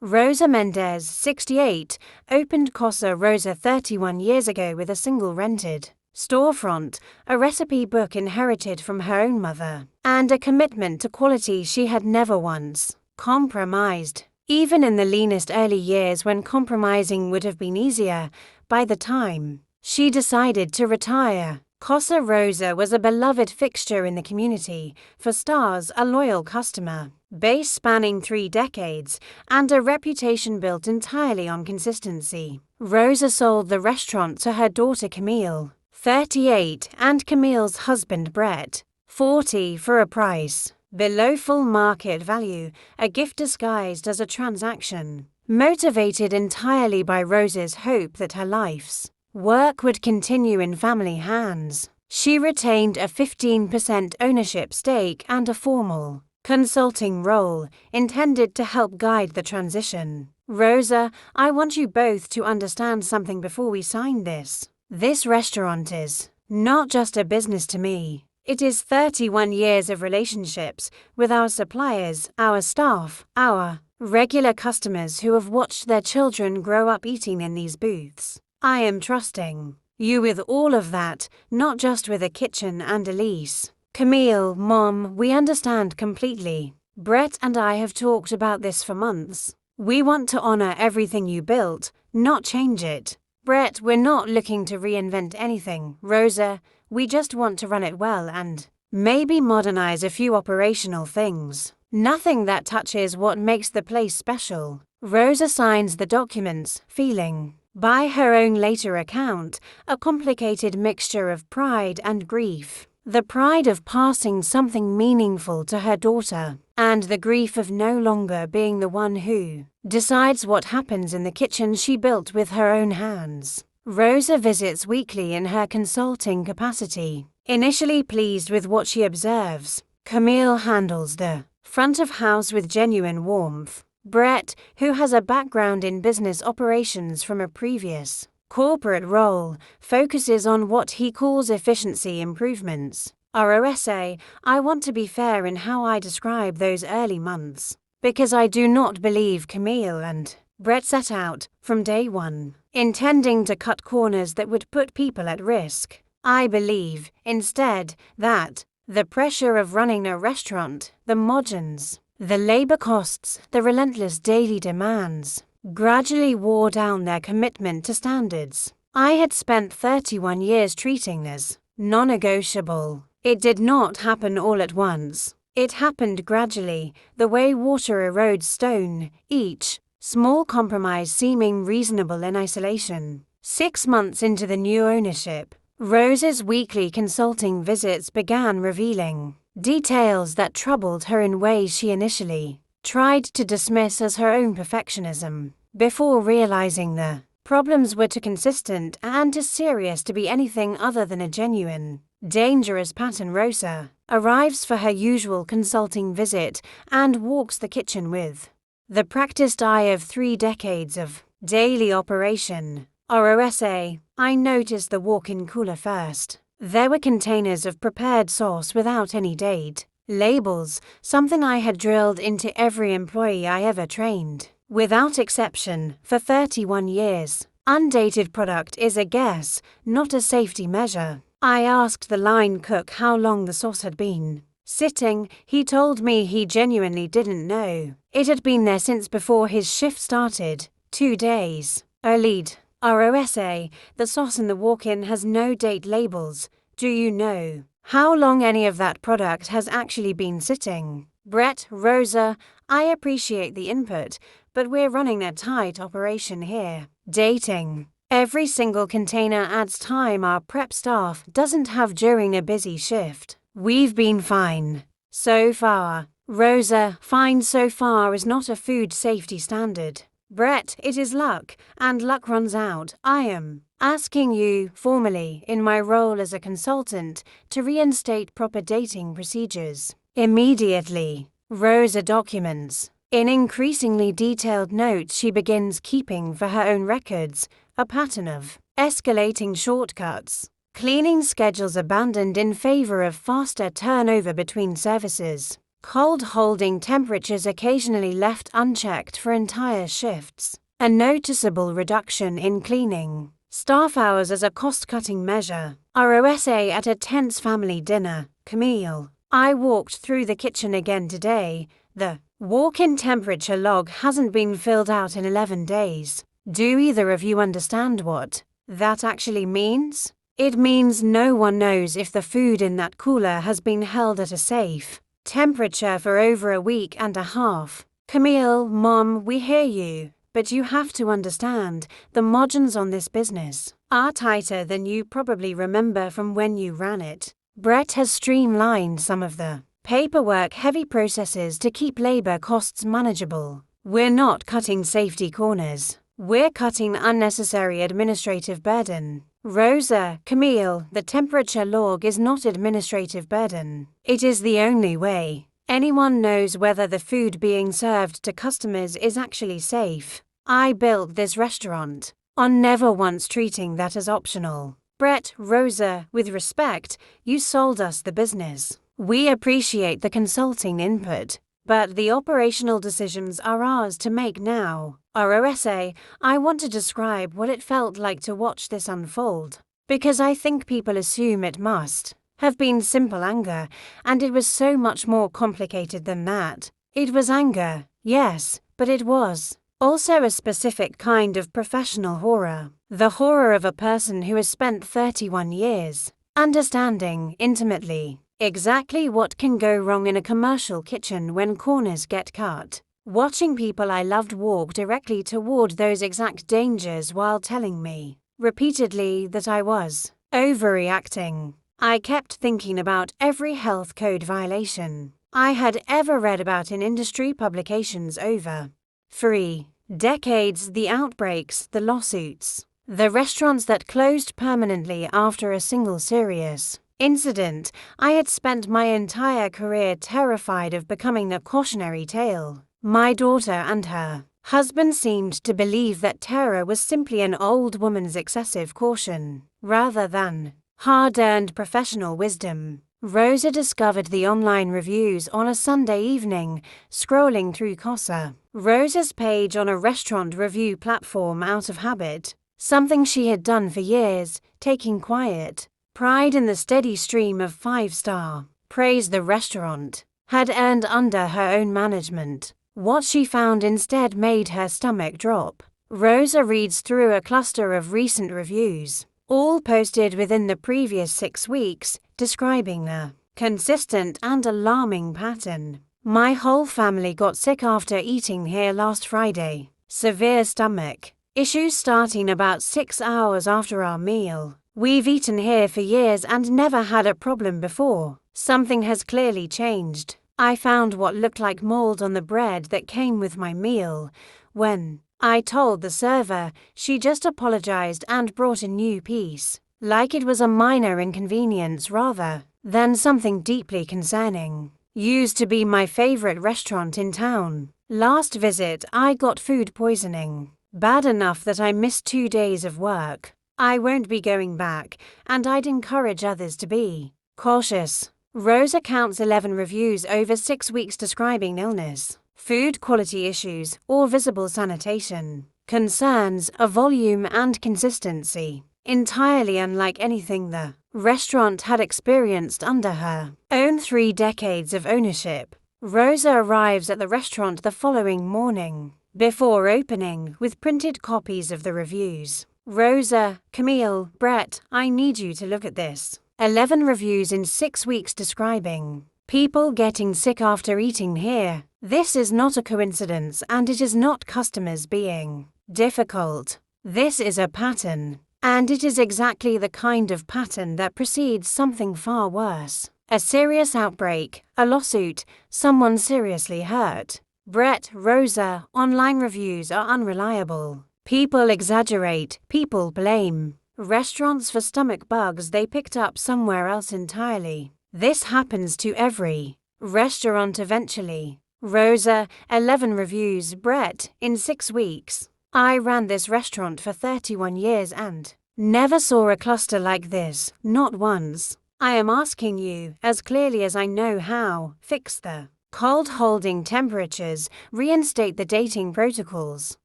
Rosa Mendez, 68, opened Casa Rosa 31 years ago with a single rented storefront, a recipe book inherited from her own mother, and a commitment to quality she had never once compromised. Even in the leanest early years when compromising would have been easier, by the time she decided to retire, Casa Rosa was a beloved fixture in the community, for stars a loyal customer base spanning 3 decades, and a reputation built entirely on consistency. Rosa sold the restaurant to her daughter Camille, 38, and Camille's husband Brett, 40, for a price below full market value, a gift disguised as a transaction. Motivated entirely by Rosa's hope that her life's work would continue in family hands, she retained a 15% ownership stake and a formal consulting role intended to help guide the transition. Rosa, I want you both to understand something before we sign this. This restaurant is not just a business to me. It is 31 years of relationships with our suppliers, our staff, our regular customers who have watched their children grow up eating in these booths. I am trusting you with all of that, not just with a kitchen and a lease. Camille, Mom, we understand completely. Brett and I have talked about this for months. We want to honor everything you built, not change it. Brett, we're not looking to reinvent anything. Rosa, we just want to run it well and maybe modernize a few operational things. Nothing that touches what makes the place special. Rosa signs the documents, feeling, by her own later account, a complicated mixture of pride and grief. The pride of passing something meaningful to her daughter, and the grief of no longer being the one who decides what happens in the kitchen she built with her own hands. Rosa visits weekly in her consulting capacity. Initially pleased with what she observes, Camille handles the front of house with genuine warmth. Brett, who has a background in business operations from a previous corporate role, focuses on what he calls efficiency improvements. ROSA, I want to be fair in how I describe those early months, because I do not believe Camille and Brett set out, from day one, intending to cut corners that would put people at risk. I believe, instead, that the pressure of running a restaurant, the margins, the labor costs, the relentless daily demands, gradually wore down their commitment to standards I had spent 31 years treating as non-negotiable. It did not happen all at once. It happened gradually, the way water erodes stone, each small compromise seeming reasonable in isolation. 6 months into the new ownership, Rosa's weekly consulting visits began revealing details that troubled her in ways she initially tried to dismiss as her own perfectionism. Before realizing the problems were too consistent and too serious to be anything other than a genuine, dangerous pattern, Rosa arrives for her usual consulting visit and walks the kitchen with the practiced eye of 3 decades of daily operation. ROSA, I noticed the walk-in cooler first. There were containers of prepared sauce without any date labels, something I had drilled into every employee I ever trained. Without exception, for 31 years, undated product is a guess, not a safety measure. I asked the line cook how long the sauce had been sitting. He told me he genuinely didn't know. It had been there since before his shift started, 2 days. Lead. ROSA, the sauce in the walk-in has no date labels. Do you know how long any of that product has actually been sitting? Brett, Rosa, I appreciate the input, but we're running a tight operation here. Dating. Every single container adds time our prep staff doesn't have during a busy shift. We've been fine so far. Rosa, fine so far is not a food safety standard. Brett, it is luck, and luck runs out. I am asking you, formally, in my role as a consultant, to reinstate proper dating procedures. Immediately. Rosa documents. In increasingly detailed notes she begins keeping for her own records, a pattern of escalating shortcuts. Cleaning schedules abandoned in favor of faster turnover between services. Cold holding temperatures occasionally left unchecked for entire shifts. A noticeable reduction in cleaning staff hours as a cost-cutting measure. ROSA at a tense family dinner. Camille. I walked through the kitchen again today. The walk-in temperature log hasn't been filled out in 11 days. Do either of you understand what that actually means? It means no one knows if the food in that cooler has been held at a safe temperature for over a week and a half. Camille, Mom, we hear you. But you have to understand, the margins on this business are tighter than you probably remember from when you ran it. Brett has streamlined some of the paperwork-heavy processes to keep labor costs manageable. We're not cutting safety corners. We're cutting unnecessary administrative burden. Rosa, Camille, the temperature log is not administrative burden. It is the only way anyone knows whether the food being served to customers is actually safe. I built this restaurant on never once treating that as optional. Brett, Rosa, with respect, you sold us the business. We appreciate the consulting input, but the operational decisions are ours to make now. ROSA, I want to describe what it felt like to watch this unfold, because I think people assume it must have been simple anger, and it was so much more complicated than that. It was anger, yes, but it was also a specific kind of professional horror. The horror of a person who has spent 31 years understanding intimately exactly what can go wrong in a commercial kitchen when corners get cut. Watching people I loved walk directly toward those exact dangers while telling me repeatedly that I was overreacting. I kept thinking about every health code violation I had ever read about in industry publications over 3 decades, the outbreaks, the lawsuits, the restaurants that closed permanently after a single serious incident. I had spent my entire career terrified of becoming a cautionary tale. My daughter and her husband seemed to believe that terror was simply an old woman's excessive caution, rather than hard-earned professional wisdom. Rosa discovered the online reviews on a Sunday evening, scrolling through Casa Rosa's page on a restaurant review platform out of habit, something she had done for years, taking quiet pride in the steady stream of 5-star praise the restaurant had earned under her own management. What she found instead made her stomach drop. Rosa reads through a cluster of recent reviews, all posted within the previous 6 weeks, describing a consistent and alarming pattern. My whole family got sick after eating here last Friday. Severe stomach issues starting about 6 hours after our meal. We've eaten here for years and never had a problem before. Something has clearly changed. I found what looked like mold on the bread that came with my meal. When I told the server, she just apologized and brought a new piece, like it was a minor inconvenience rather than something deeply concerning. Used to be my favorite restaurant in town. Last visit, I got food poisoning. Bad enough that I missed 2 days of work. I won't be going back, and I'd encourage others to be cautious. Rosa counts 11 reviews over 6 weeks describing illness, food quality issues, or visible sanitation concerns, a volume and consistency entirely unlike anything the restaurant had experienced under her own 3 decades of ownership. Rosa arrives at the restaurant the following morning, before opening, with printed copies of the reviews. Rosa, Camille, Brett, I need you to look at this. 11 reviews in 6 weeks describing people getting sick after eating here. This is not a coincidence, and it is not customers being difficult. This is a pattern, and it is exactly the kind of pattern that precedes something far worse. A serious outbreak, a lawsuit, someone seriously hurt. Brett, Rosa, online reviews are unreliable. People exaggerate, people blame restaurants for stomach bugs they picked up somewhere else entirely. This happens to every restaurant eventually. Rosa, 11 reviews. Brett, in 6 weeks. I ran this restaurant for 31 years and never saw a cluster like this, not once. I am asking you, as clearly as I know how, fix the cold holding temperatures, reinstate the dating protocols,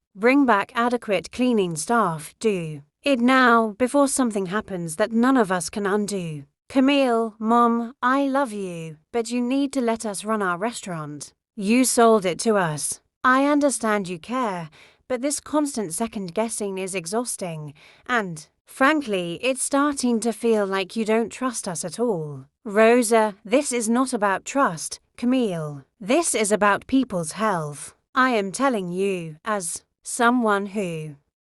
bring back adequate cleaning staff, do it now before something happens that none of us can undo. Camille, Mom, I love you, but you need to let us run our restaurant. You sold it to us. I understand you care, but this constant second guessing is exhausting, and, frankly, it's starting to feel like you don't trust us at all. Rosa, this is not about trust, Camille. This is about people's health. I am telling you, as someone who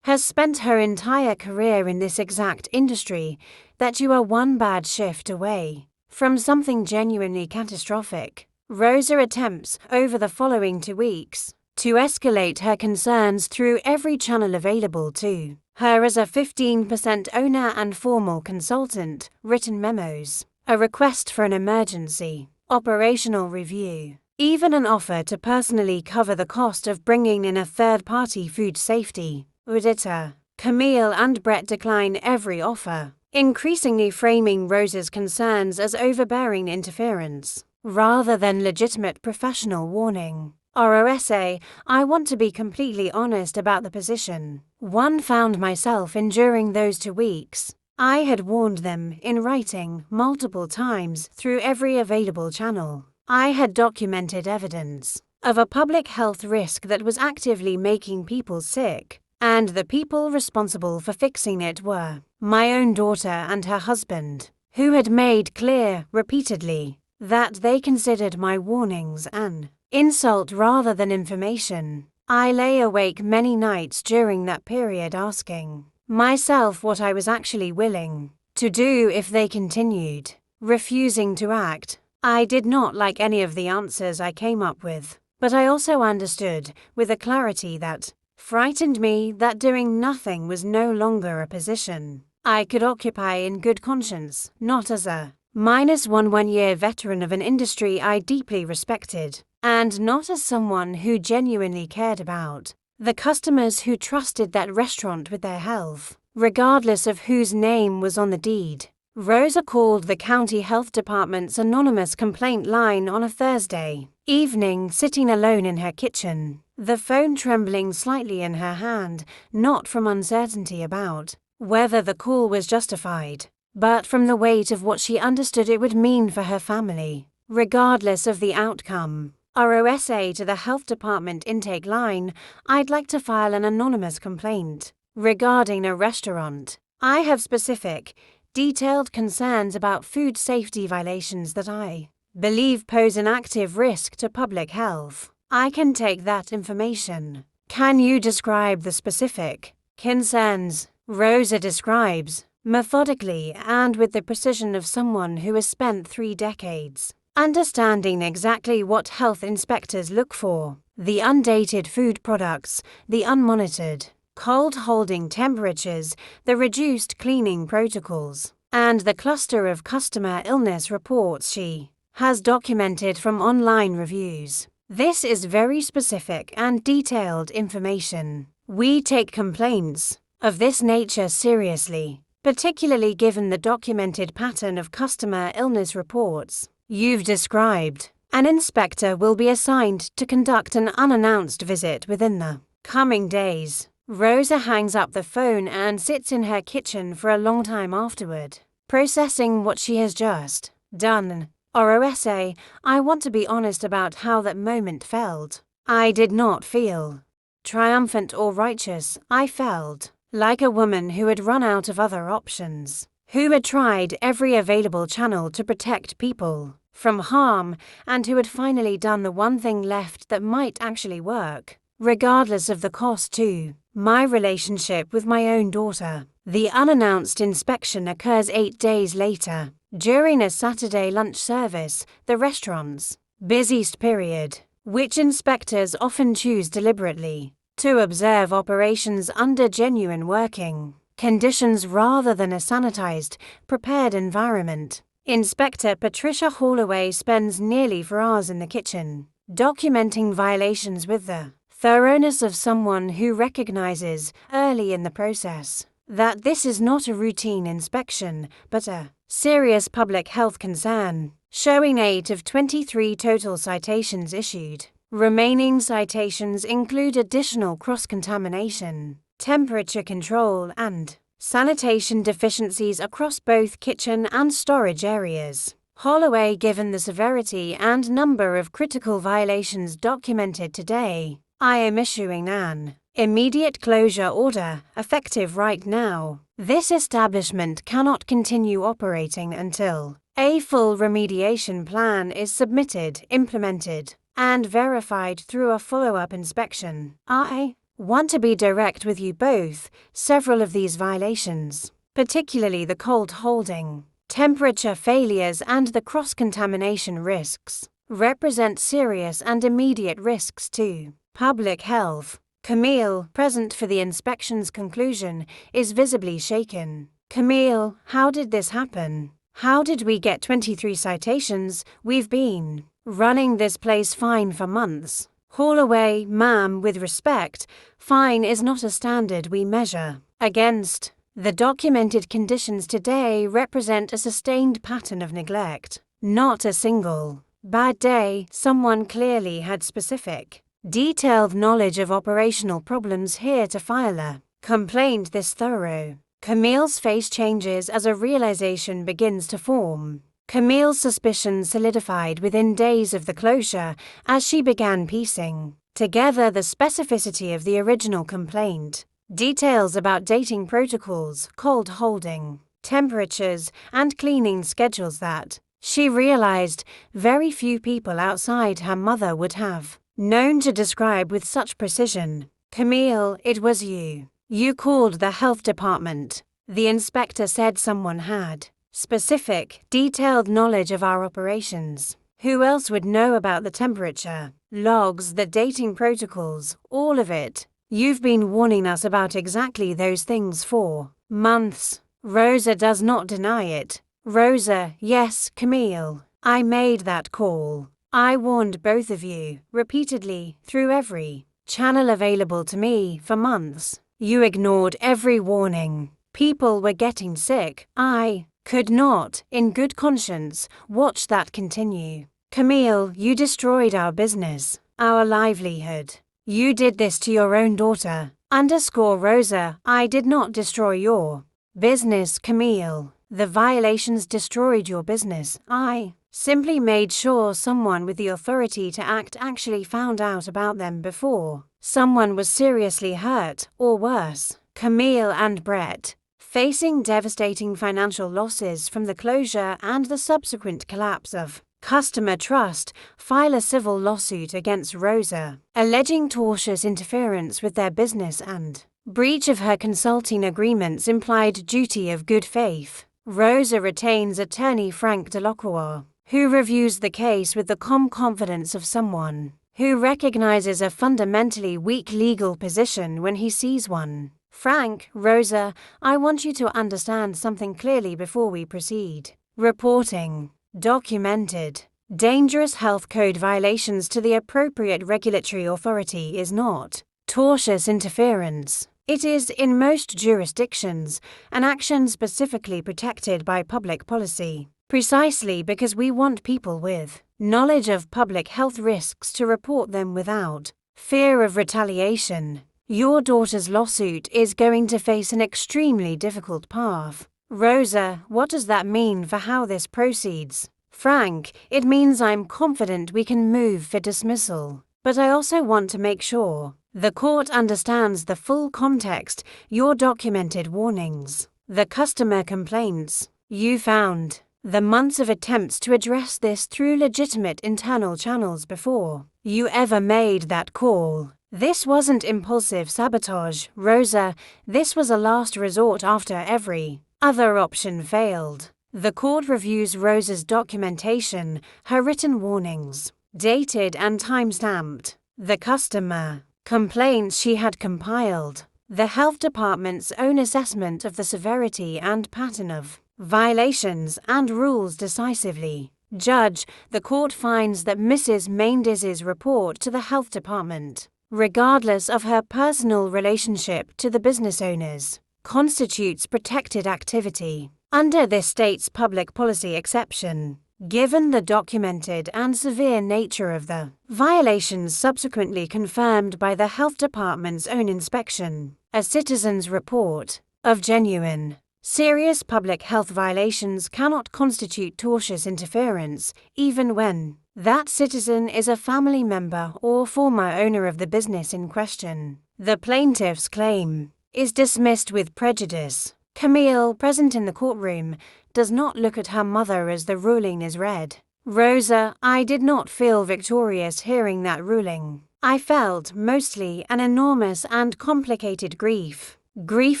has spent her entire career in this exact industry, that you are one bad shift away from something genuinely catastrophic. Rosa attempts, over the following 2 weeks, to escalate her concerns through every channel available to her as a 15% owner and formal consultant, written memos, a request for an emergency operational review, even an offer to personally cover the cost of bringing in a third-party food safety auditor. Camille and Brett decline every offer, increasingly framing Rosa's concerns as overbearing interference rather than legitimate professional warning. ROSA, I want to be completely honest about the position one found myself in during those 2 weeks. I had warned them, in writing, multiple times through every available channel. I had documented evidence of a public health risk that was actively making people sick, and the people responsible for fixing it were my own daughter and her husband, who had made clear, repeatedly, that they considered my warnings an insult rather than information. I lay awake many nights during that period asking myself what I was actually willing to do if they continued refusing to act. I did not like any of the answers I came up with, but I also understood, with a clarity that frightened me, that doing nothing was no longer a position I could occupy in good conscience, not as a -1 veteran of an industry I deeply respected, and not as someone who genuinely cared about the customers who trusted that restaurant with their health, regardless of whose name was on the deed. Rosa called the county health department's anonymous complaint line on a Thursday evening, sitting alone in her kitchen, the phone trembling slightly in her hand, not from uncertainty about whether the call was justified, but from the weight of what she understood it would mean for her family, regardless of the outcome. ROSA to the health department intake line, I'd like to file an anonymous complaint regarding a restaurant. I have specific, detailed concerns about food safety violations that I believe pose an active risk to public health. I can take that information. Can you describe the specific concerns? Rosa describes, methodically and with the precision of someone who has spent 3 decades understanding exactly what health inspectors look for: the undated food products, the unmonitored cold holding temperatures, the reduced cleaning protocols, and the cluster of customer illness reports she has documented from online reviews. This is very specific and detailed information. We take complaints of this nature seriously, particularly given the documented pattern of customer illness reports you've described. An inspector will be assigned to conduct an unannounced visit within the coming days. Rosa hangs up the phone and sits in her kitchen for a long time afterward, processing what she has just done. ROSA, I want to be honest about how that moment felt. I did not feel triumphant or righteous. I felt like a woman who had run out of other options, who had tried every available channel to protect people from harm, and who had finally done the one thing left that might actually work, regardless of the cost to my relationship with my own daughter. The unannounced inspection occurs 8 days later, during a Saturday lunch service, the restaurant's busiest period, which inspectors often choose deliberately to observe operations under genuine working conditions rather than a sanitized, prepared environment. Inspector Patricia Holloway spends nearly 4 hours in the kitchen, documenting violations with the thoroughness of someone who recognizes, early in the process, that this is not a routine inspection, but a serious public health concern, showing 8 of 23 total citations issued. Remaining citations include additional cross-contamination, temperature control, and sanitation deficiencies across both kitchen and storage areas. Holloway, given the severity and number of critical violations documented today, I am issuing an immediate closure order, effective right now. This establishment cannot continue operating until a full remediation plan is submitted, implemented, and verified through a follow-up inspection. I want to be direct with you both. Several of these violations, particularly the cold holding, temperature failures, and the cross-contamination risks, represent serious and immediate risks to public health. Camille, present for the inspection's conclusion, is visibly shaken. Camille, how did this happen? How did we get 23 citations? We've been running this place fine for months. Holloway, ma'am, with respect, fine is not a standard we measure against. The documented conditions today represent a sustained pattern of neglect, not a single bad day. Someone clearly had specific, detailed knowledge of operational problems here to file a complaint this thorough. Camille's face changes as a realization begins to form. Camille's suspicion solidified within days of the closure as she began piecing together the specificity of the original complaint, details about dating protocols, cold holding, temperatures, and cleaning schedules that, she realized, very few people outside her mother would have known to describe with such precision. Camille, it was you. You called the health department. The inspector said someone had specific, detailed knowledge of our operations. Who else would know about the temperature, logs, the dating protocols, all of it? You've been warning us about exactly those things for months. Rosa does not deny it. Rosa, yes, Camille, I made that call. I warned both of you, repeatedly, through every channel available to me, for months. You ignored every warning. People were getting sick. I could not, in good conscience, watch that continue. Camille, you destroyed our business, our livelihood. You did this to your own daughter. Rosa, I did not destroy your business, Camille. The violations destroyed your business. I simply made sure someone with the authority to act actually found out about them before someone was seriously hurt, or worse. Camille and Brett, facing devastating financial losses from the closure and the subsequent collapse of customer trust, file a civil lawsuit against Rosa, alleging tortious interference with their business and breach of her consulting agreement's implied duty of good faith. Rosa retains attorney Frank Delacroix, who reviews the case with the calm confidence of someone who recognizes a fundamentally weak legal position when he sees one. Frank, Rosa, I want you to understand something clearly before we proceed. Reporting documented dangerous health code violations to the appropriate regulatory authority is not tortious interference. It is, in most jurisdictions, an action specifically protected by public policy, precisely because we want people with knowledge of public health risks to report them without fear of retaliation. Your daughter's lawsuit is going to face an extremely difficult path. Rosa, what does that mean for how this proceeds? Frank, it means I'm confident we can move for dismissal, but I also want to make sure the court understands the full context, your documented warnings, the customer complaints you found, the months of attempts to address this through legitimate internal channels before you ever made that call. This wasn't impulsive sabotage, Rosa. This was a last resort after every other option failed. The court reviews Rosa's documentation, her written warnings, dated and time-stamped, the customer complaints she had compiled, the health department's own assessment of the severity and pattern of violations, and rules decisively. Judge, the court finds that Mrs. Maindis's report to the health department, regardless of her personal relationship to the business owners, constitutes protected activity. Under this state's public policy exception, given the documented and severe nature of the violations subsequently confirmed by the Health Department's own inspection, a citizen's report of genuine, serious public health violations cannot constitute tortious interference, even when that citizen is a family member or former owner of the business in question. The plaintiff's claim is dismissed with prejudice. Camille, present in the courtroom, does not look at her mother as the ruling is read. Rosa, I did not feel victorious hearing that ruling. I felt, mostly, an enormous and complicated grief. Grief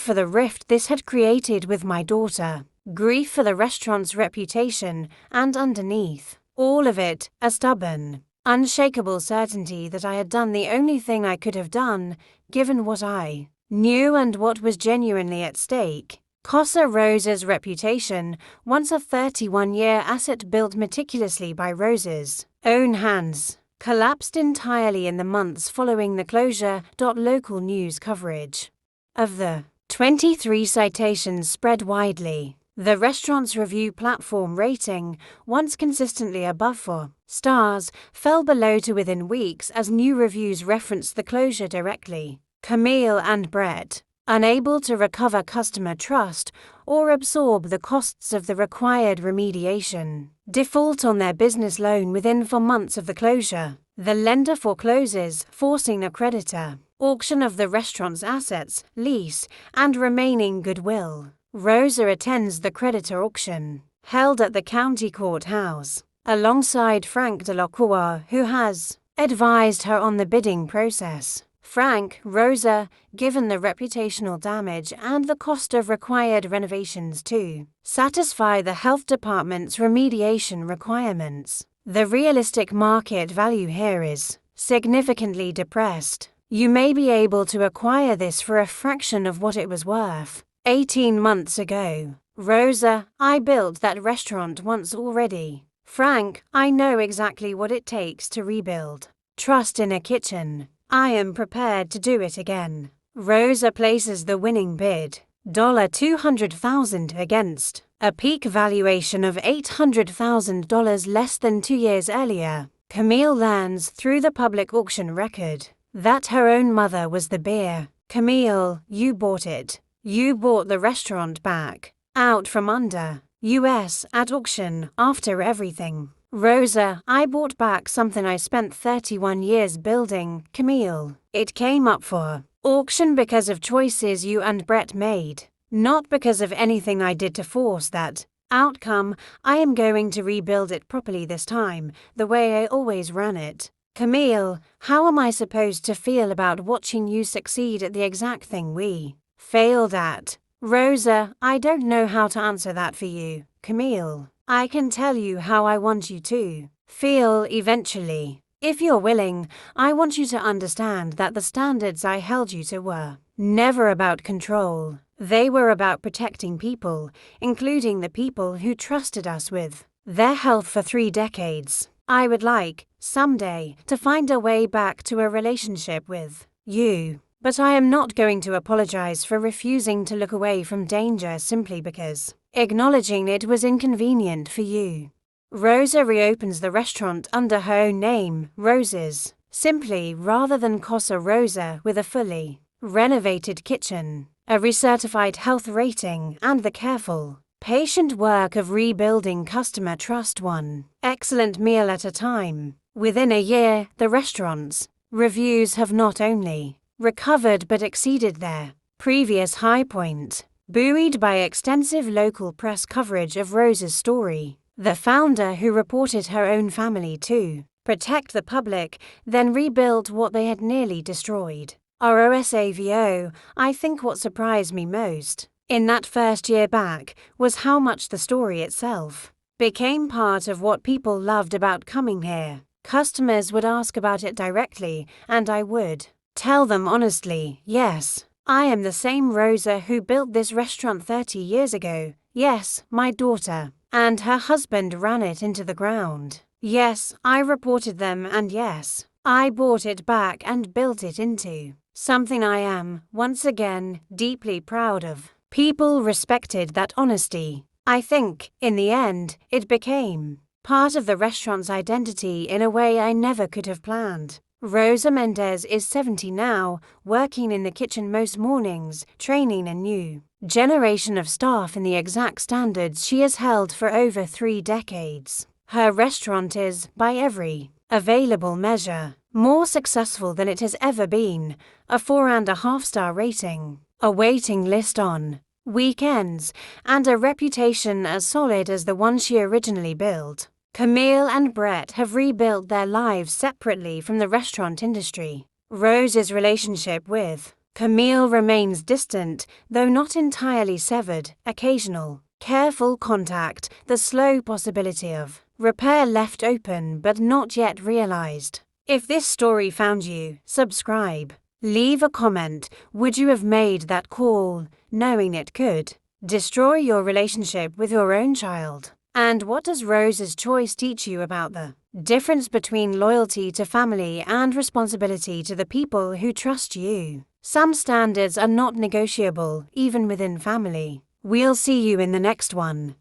for the rift this had created with my daughter. Grief for the restaurant's reputation, and underneath all of it, a stubborn, unshakable certainty that I had done the only thing I could have done, given what I knew and what was genuinely at stake. Casa Rosa's reputation, once a 31-year asset built meticulously by Rosa's own hands, collapsed entirely in the months following the closure. Local news coverage of the 23 citations spread widely. The restaurant's review platform rating, once consistently above 4 stars, fell below to within weeks as new reviews referenced the closure directly. Camille and Brett, unable to recover customer trust or absorb the costs of the required remediation, default on their business loan within 4 months of the closure. The lender forecloses, forcing a creditor auction of the restaurant's assets, lease, and remaining goodwill. Rosa attends the creditor auction, held at the county courthouse, alongside Frank Delacroix, who has advised her on the bidding process. Frank, Rosa, given the reputational damage and the cost of required renovations to satisfy the health department's remediation requirements. The realistic market value here is significantly depressed. You may be able to acquire this for a fraction of what it was worth. 18 months ago. Rosa, I built that restaurant once already. Frank, I know exactly what it takes to rebuild trust in a kitchen. I am prepared to do it again. Rosa places the winning bid, $200,000 against a peak valuation of $800,000 less than 2 years earlier. Camille learns through the public auction record that her own mother was the beer. Camille, you bought it. You bought the restaurant back, out from under US at auction, after everything. Rosa, I bought back something I spent 31 years building. Camille, it came up for auction because of choices you and Brett made, not because of anything I did to force that outcome. I am going to rebuild it properly this time, the way I always ran it. Camille, how am I supposed to feel about watching you succeed at the exact thing we failed at? Rosa, I don't know how to answer that for you. Camille, I can tell you how I want you to feel eventually. If you're willing, I want you to understand that the standards I held you to were never about control. They were about protecting people, including the people who trusted us with their health for 3 decades. I would like, someday, to find a way back to a relationship with you. But I am not going to apologize for refusing to look away from danger simply because acknowledging it was inconvenient for you. Rosa reopens the restaurant under her own name, Rose's, simply, rather than Casa Rosa, with a fully renovated kitchen, a recertified health rating, and the careful, patient work of rebuilding customer trust one excellent meal at a time. Within a year, the restaurant's reviews have not only recovered but exceeded their previous high point, buoyed by extensive local press coverage of Rosa's story. The founder, who reported her own family to protect the public, then rebuilt what they had nearly destroyed. ROSAVO, I think what surprised me most in that first year back was how much the story itself became part of what people loved about coming here. Customers would ask about it directly, and I would tell them honestly, yes, I am the same Rosa who built this restaurant 30 years ago. Yes, my daughter and her husband ran it into the ground. Yes, I reported them, and yes, I bought it back and built it into something I am, once again, deeply proud of. People respected that honesty. I think, in the end, it became part of the restaurant's identity in a way I never could have planned. Rosa Mendez is 70 now, working in the kitchen most mornings, training a new generation of staff in the exact standards she has held for over 3 decades. Her restaurant is, by every available measure, more successful than it has ever been, a 4.5-star rating, a waiting list on weekends, and a reputation as solid as the one she originally built. Camille and Brett have rebuilt their lives separately from the restaurant industry. Rose's relationship with Camille remains distant, though not entirely severed. Occasional, careful contact, the slow possibility of repair left open but not yet realized. If this story found you, subscribe. Leave a comment. Would you have made that call, knowing it could destroy your relationship with your own child? And what does Rose's choice teach you about the difference between loyalty to family and responsibility to the people who trust you? Some standards are not negotiable, even within family. We'll see you in the next one.